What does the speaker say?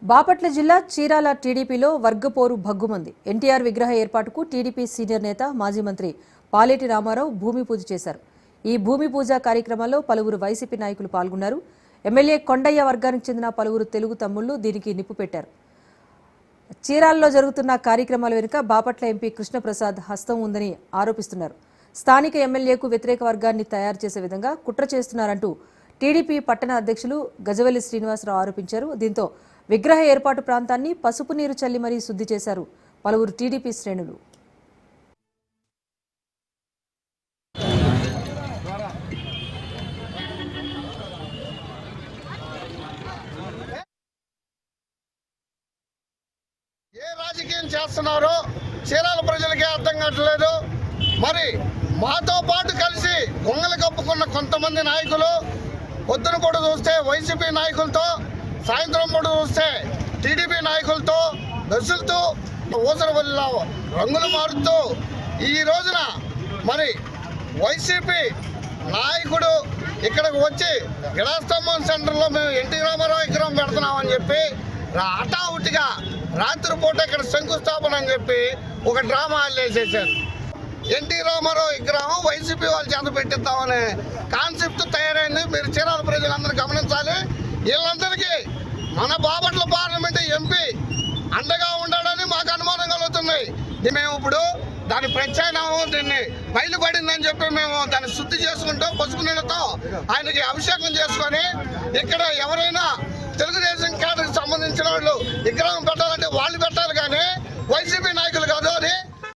బాపట్ల జిల్లా చీరాల టీడీపీలో వర్గపోరు భగ్గుమంది. ఎన్టీఆర్ విగ్రహ ఏర్పాటుకు టీడీపీ సీనియర్ నేత మాజీ మంత్రి పాలేటి రామారావు భూమి పూజ చేశారు. ఈ భూమి పూజ కార్యక్రమంలో పలువురు వైసీపీ నాయకులు పాల్గొన్నారు. ఎమ్మెల్యే కొండయ్య వర్గానికి చెందిన పలువురు తెలుగు తమ్ముళ్లు దీనికి నిప్పు పెట్టారు. చీరాలలో జరుగుతున్న కార్యక్రమాల వెనుక బాపట్ల ఎంపీ కృష్ణప్రసాద్ హస్తం ఉందని ఆరోపిస్తున్నారు. స్థానిక ఎమ్మెల్యేకు వ్యతిరేక వర్గాన్ని తయారు చేసే విధంగా కుట్ర చేస్తున్నారంటూ టీడీపీ పట్టణ అధ్యక్షులు గజవల్లి శ్రీనివాసరావు ఆరోపించారు. దీంతో విగ్రహ ఏర్పాటు ప్రాంతాన్ని పసుపు నీరు చల్లి మరీ శుద్ధి చేశారు పలువురు టీడీపీ శ్రేణులు. ఏ రాజకీయం చేస్తున్నారో చీరాల ప్రజలకే అర్థం కావట్లేదు. మరి మాతో పాటు కలిసి గొంగలు కప్పుకున్న కొంతమంది నాయకులు పొద్దున కూడా చూస్తే వైసీపీ నాయకులతో, సాయంత్రం కూడా చూస్తే టీడీపీ నాయకులతో బస్సులతో ఊసరవల్లిలో రంగులు మారుతూ ఈ రోజున మరి వైసీపీ నాయకుడు ఇక్కడికి వచ్చి గిడాస్తంభం సెంటర్లో మేము ఎన్టీ రామారావు విగ్రహం పెడుతున్నామని చెప్పి హఠావుటిగా రాత్రిపూట ఇక్కడ శంకుస్థాపన అని చెప్పి ఒక డ్రామా వేసేసారు. ఎన్టీ రామారావు విగ్రహం వైసీపీ వాళ్ళు చేత పెట్టిద్దామనే కాన్సెప్ట్ తయారైంది. మీరు చీరాల ప్రజలందరూ గమనించాలి. వీళ్ళందరికీ మన బాపట్ల పార్లమెంట్ ఎంపీ అండగా ఉండాలని మాకు అనుమానం కలుగుతుంది. మేము ఇప్పుడు దాని ప్రత్యామ్నాయం దీన్ని బయలుపడిందని చెప్పి మేము దాన్ని శుద్ధి చేసుకుంటూ పసుపు నీళ్ళతో ఆయనకి అభిషేకం చేసుకొని ఇక్కడ ఎవరైనా తెలుగుదేశం కేటర్కి సంబంధించిన వాళ్ళు విగ్రహం పెట్టాలంటే వాళ్ళు పెట్టాలి, కానీ వైసీపీ నాయకులు కాదు అని